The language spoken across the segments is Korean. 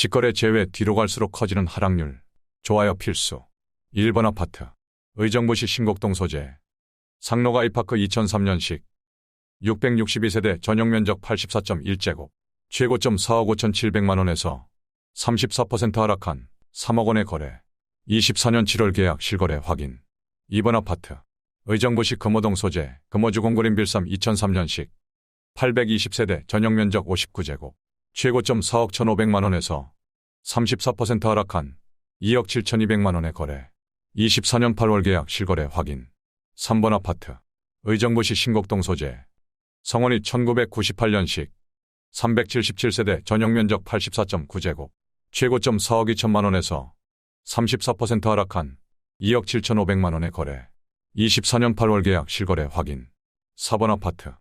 직거래 제외 뒤로 갈수록 커지는 하락률. 좋아요 필수. 1번 아파트. 의정부시 신곡동 소재. 상록 아이파크 2003년식. 662세대 전용면적 84.1제곱. 최고점 4억 5,700만원에서 34% 하락한 3억 원의 거래. 24년 7월 계약 실거래 확인. 2번 아파트. 의정부시 금호동 소재. 금호주 공구림 빌삼 2003년식. 820세대 전용면적 59제곱. 최고점 4억 1,500만원에서 34% 하락한 2억 7,200만원의 거래. 24년 8월 계약 실거래 확인. 3번 아파트. 의정부시 신곡동 소재. 성원이 1998년식. 377세대 전용면적 84.9제곱. 최고점 4억 2천만원에서 34% 하락한 2억 7,500만원의 거래. 24년 8월 계약 실거래 확인. 4번 아파트.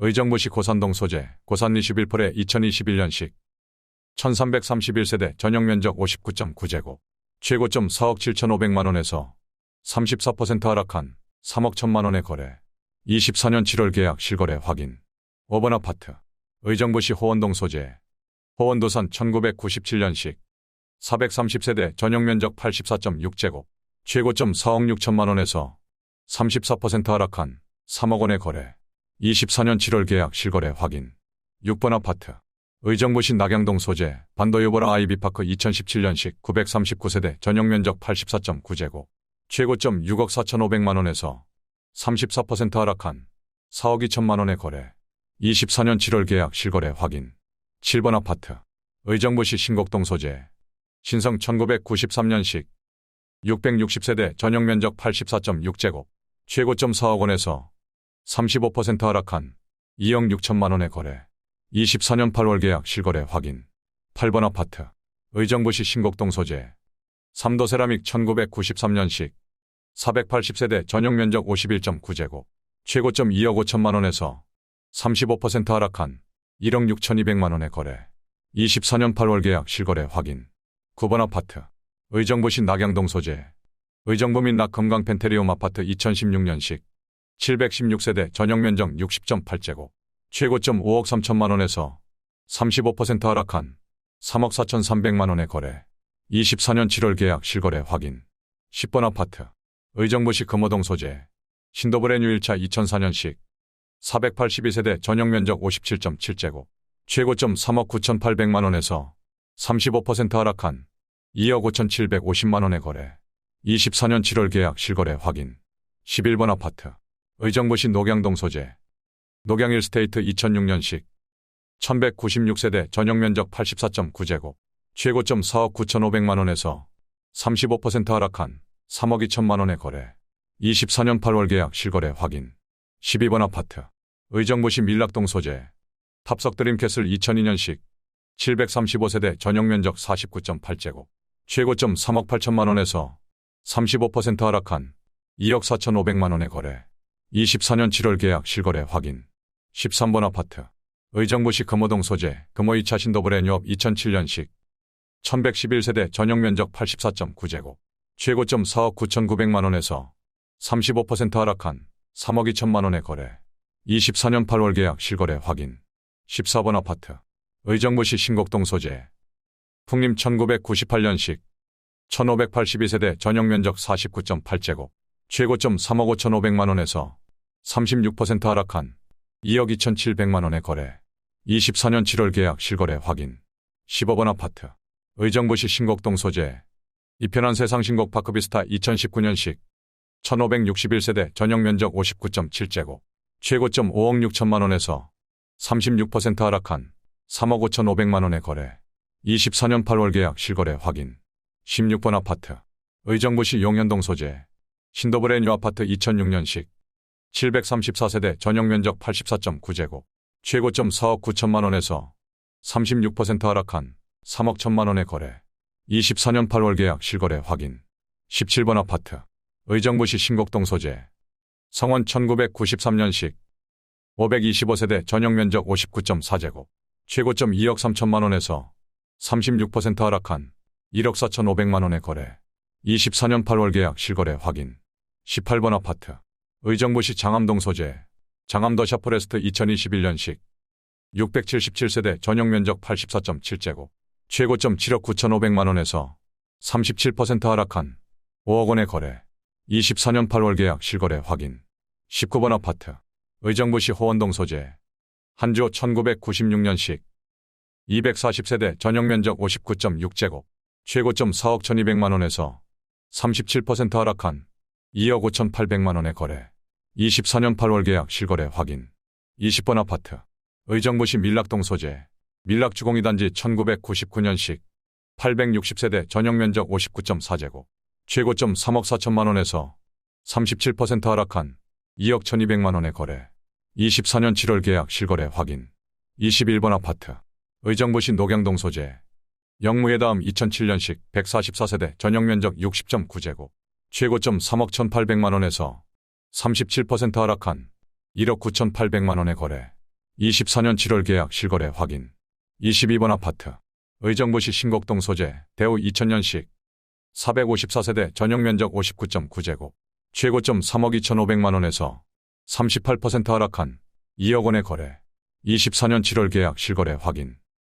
의정부시 고산동 소재. 고산 21%에 2021년식. 1331세대 전용면적 59.9제곱. 최고점 4억 7,500만원에서 34% 하락한 3억 1천만원의 거래. 24년 7월 계약 실거래 확인. 5번 아파트. 의정부시 호원동 소재. 호원도산 1997년식. 430세대 전용면적 84.6제곱. 최고점 4억 6천만원에서 34% 하락한 3억 원의 거래. 24년 7월 계약 실거래 확인. 6번 아파트. 의정부시 낙양동 소재. 반도유보라 아이비파크 2017년식. 939세대 전용면적 84.9제곱. 최고점 6억 4,500만원에서 34% 하락한 4억 2천만원의 거래. 24년 7월 계약 실거래 확인. 7번 아파트. 의정부시 신곡동 소재. 신성 1993년식. 660세대 전용면적 84.6제곱. 최고점 4억 원에서 35% 하락한 2억 6천만원의 거래. 24년 8월 계약 실거래 확인. 8번 아파트. 의정부시 신곡동 소재. 삼도세라믹 1993년식. 480세대 전용면적 51.9제곱. 최고점 2억 5천만원에서 35% 하락한 1억 6,200만원의 거래. 24년 8월 계약 실거래 확인. 9번 아파트. 의정부시 낙양동 소재. 의정부 민낙 금강 펜테리움 아파트 2016년식. 716세대 전용면적 60.8제곱. 최고점 5억 3천만원에서 35% 하락한 3억 4,300만원의 거래. 24년 7월 계약 실거래 확인. 10번 아파트. 의정부시 금호동 소재. 신도브레뉴 1차 2004년식. 482세대 전용면적 57.7제곱. 최고점 3억 9,800만원에서 35% 하락한 2억 5,750만원의 거래. 24년 7월 계약 실거래 확인. 11번 아파트. 의정부시 녹양동 소재. 녹양 1스테이트 2006년식. 1196세대 전용면적 84.9제곱. 최고점 4억 9,500만원에서 35% 하락한 3억 2천만원의 거래. 24년 8월 계약 실거래 확인. 12번 아파트. 의정부시 밀락동 소재. 탑석드림캐슬 2002년식. 735세대 전용면적 49.8제곱. 최고점 3억 8천만원에서 35% 하락한 2억 4,500만원의 거래. 24년 7월 계약 실거래 확인. 13번 아파트. 의정부시 금호동 소재. 금호 2차 신도브레뉴업 2007년식. 1111세대 전용면적 84.9제곱. 최고점 4억 9,900만원에서 35% 하락한 3억 2천만원의 거래. 24년 8월 계약 실거래 확인. 14번 아파트. 의정부시 신곡동 소재. 풍림 1998년식. 1582세대 전용면적 49.8제곱. 최고점 3억 5,500만원에서 36% 하락한 2억 2,700만원의 거래. 24년 7월 계약 실거래 확인. 15번 아파트. 의정부시 신곡동 소재. 이편한 세상 신곡파크 비스타 2019년식. 1561세대 전용면적 59.7제곱. 최고점 5억 6천만원에서 36% 하락한 3억 5,500만원의 거래. 24년 8월 계약 실거래 확인. 16번 아파트. 의정부시 용현동 소재. 신도브레뉴 아파트 2006년식. 734세대 전용면적 84.9제곱. 최고점 4억 9천만원에서 36% 하락한 3억 1천만원의 거래. 24년 8월 계약 실거래 확인. 17번 아파트. 의정부시 신곡동 소재. 성원 1993년식. 525세대 전용면적 59.4제곱. 최고점 2억 3천만원에서 36% 하락한 1억 4,500만원의 거래. 24년 8월 계약 실거래 확인. 18번 아파트. 의정부시 장암동 소재. 장암더 샤프레스트 2021년식. 677세대 전용면적 84.7제곱. 최고점 7억 9,500만 원에서 37% 하락한 5억 원의 거래. 24년 8월 계약 실거래 확인. 19번 아파트. 의정부시 호원동 소재. 한조 1996년식. 240세대 전용면적 59.6제곱. 최고점 4억 1,200만 원에서 37% 하락한 2억 5,800만 원의 거래. 24년 8월 계약 실거래 확인. 20번 아파트. 의정부시 밀락동 소재. 밀락주공이단지 1999년식. 860세대 전용면적 59.4제곱. 최고점 3억 4천만 원에서 37% 하락한 2억 1,200만 원의 거래. 24년 7월 계약 실거래 확인. 21번 아파트. 의정부시 녹양동 소재. 영무에 다음 2007년식 144세대 전용면적 60.9제곱. 최고점 3억 1,800만 원에서 37% 하락한 1억 9,800만 원의 거래. 24년 7월 계약 실거래 확인. 22번 아파트. 의정부시 신곡동 소재. 대우 2000년식 454세대 전용면적 59.9제곱. 최고점 3억 2,500만 원에서 38% 하락한 2억 원의 거래. 24년 7월 계약 실거래 확인.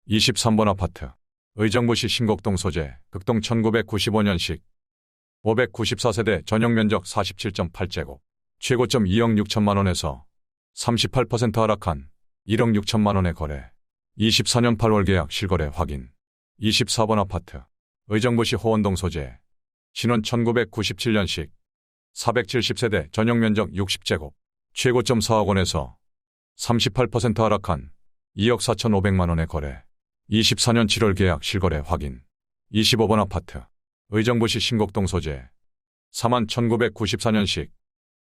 23번 아파트. 의정부시 신곡동 소재. 극동 1995년식 594세대 전용면적 47.8제곱. 최고점 2억 6천만 원에서 38% 하락한 1억 6천만 원의 거래. 24년 8월 계약 실거래 확인. 24번 아파트. 의정부시 호원동 소재. 신원 1997년식 470세대 전용면적 60제곱. 최고점 4억 원에서 38% 하락한 2억 4,500만 원의 거래. 24년 7월 계약 실거래 확인. 25번 아파트. 의정부시 신곡동 소재. 41,994년식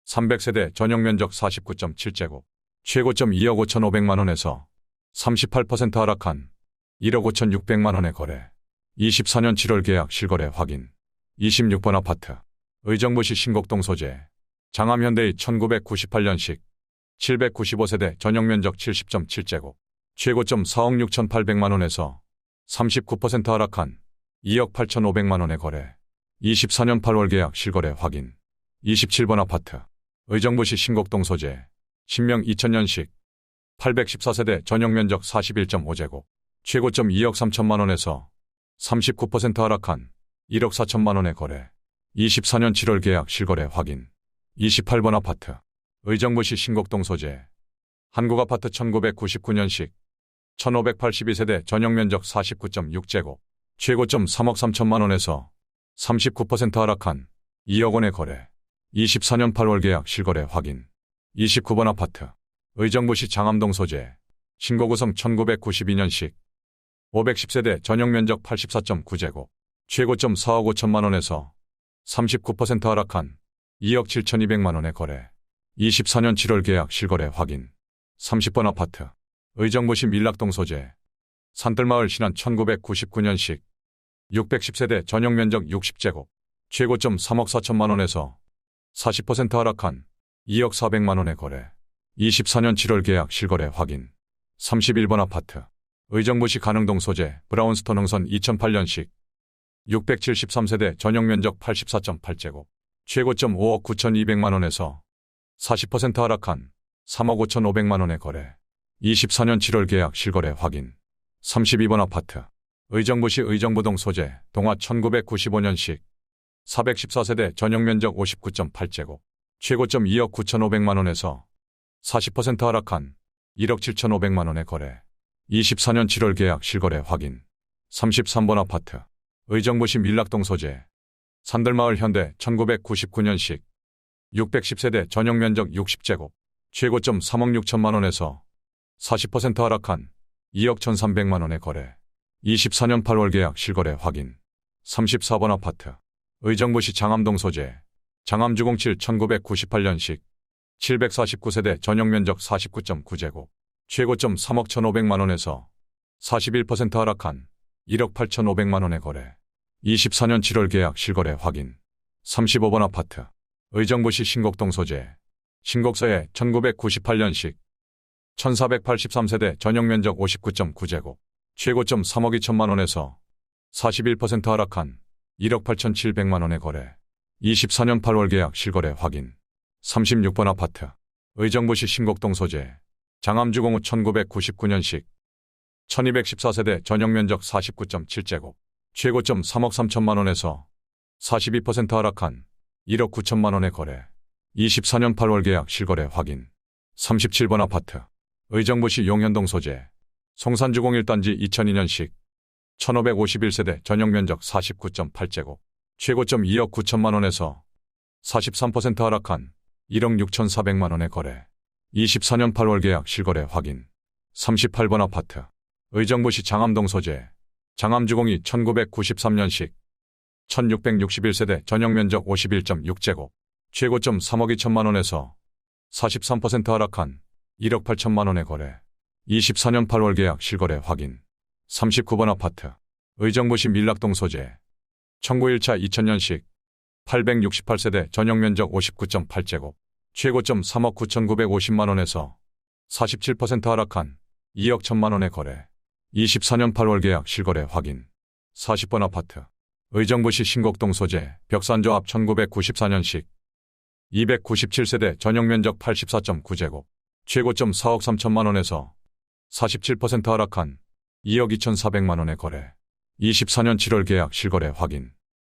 300세대 전용면적 49.7제곱. 최고점 2억 5,500만 원에서 38% 하락한 1억 5,600만 원의 거래. 24년 7월 계약 실거래 확인. 26번 아파트. 의정부시 신곡동 소재. 장암현대의 1998년식 795세대 전용면적 70.7제곱. 최고점 4억 6,800만 원에서 39% 하락한 2억 8,500만 원의 거래. 24년 8월 계약 실거래 확인. 27번 아파트. 의정부시 신곡동 소재. 신명 2000년식 814세대 전용면적 41.5제곱. 최고점 2억 3천만 원에서 39% 하락한 1억 4천만 원의 거래. 24년 7월 계약 실거래 확인. 28번 아파트. 의정부시 신곡동 소재. 한국아파트 1999년식 1582세대 전용면적 49.6제곱. 최고점 3억 3천만 원에서 39% 하락한 2억 원의 거래. 24년 8월 계약 실거래 확인. 29번 아파트. 의정부시 장암동 소재. 신고구성 1992년식 510세대 전용면적 84.9제곱. 최고점 4억 5천만 원에서 39% 하락한 2억 7,200만 원의 거래. 24년 7월 계약 실거래 확인. 30번 아파트. 의정부시 밀락동 소재. 산뜰마을 신안 1999년식 610세대 전용면적 60제곱. 최고점 3억 4천만 원에서 40% 하락한 2억 400만 원의 거래. 24년 7월 계약 실거래 확인. 31번 아파트. 의정부시 가능동 소재. 브라운스톤 흥선 2008년식 673세대 전용면적 84.8제곱. 최고점 5억 9,200만 원에서 40% 하락한 3억 5,500만 원의 거래. 24년 7월 계약 실거래 확인. 32번 아파트. 의정부시 의정부동 소재. 동화 1995년식 414세대 전용면적 59.8제곱. 최고점 2억 9,500만 원에서 40% 하락한 1억 7,500만 원의 거래. 24년 7월 계약 실거래 확인. 33번 아파트. 의정부시 밀락동 소재. 산들마을 현대 1999년식 610세대 전용면적 60제곱. 최고점 3억 6천만 원에서 40% 하락한 2억 1,300만 원의 거래. 24년 8월 계약 실거래 확인. 34번 아파트. 의정부시 장암동 소재. 장암주공칠 1998년식 749세대 전용면적 49.9제곱. 최고점 3억 1,500만 원에서 41% 하락한 1억 8,500만 원의 거래. 24년 7월 계약 실거래 확인. 35번 아파트. 의정부시 신곡동 소재. 신곡서에 1998년식 1483세대 전용면적 59.9제곱. 최고점 3억 2천만 원에서 41% 하락한 1억 8,700만 원의 거래. 24년 8월 계약 실거래 확인. 36번 아파트. 의정부시 신곡동 소재. 장암주공우 1999년식 1214세대 전용 면적 49.7제곱, 최고점 3억 3천만 원에서 42% 하락한 1억 9천만 원에 거래. 24년 8월 계약 실거래 확인. 37번 아파트. 의정부시 용현동 소재. 송산주공 1단지 2002년식. 1551세대 전용 면적 49.8제곱, 최고점 2억 9천만 원에서 43% 하락한 1억 6천4백만 원에 거래. 24년 8월 계약 실거래 확인. 38번 아파트. 의정부시 장암동 소재. 장암주공이 1993년식. 1661세대 전용 면적 51.6제곱, 최고점 3억 2천만 원에서 43% 하락한 1억 8천만 원에 거래. 24년 8월 계약 실거래 확인. 39번 아파트. 의정부시 밀락동 소재. 1901차 2000년식. 868세대 전용 면적 59.8제곱, 최고점 3억 9,950만 원에서 47% 하락한 2억 1천만 원에 거래. 24년 8월 계약 실거래 확인. 40번 아파트. 의정부시 신곡동 소재. 벽산조 앞 1994년식. 297세대 전용 면적 84.9제곱, 최고점 4억 3천만 원에서 47% 하락한 2억 2,400만 원에 거래. 24년 7월 계약 실거래 확인.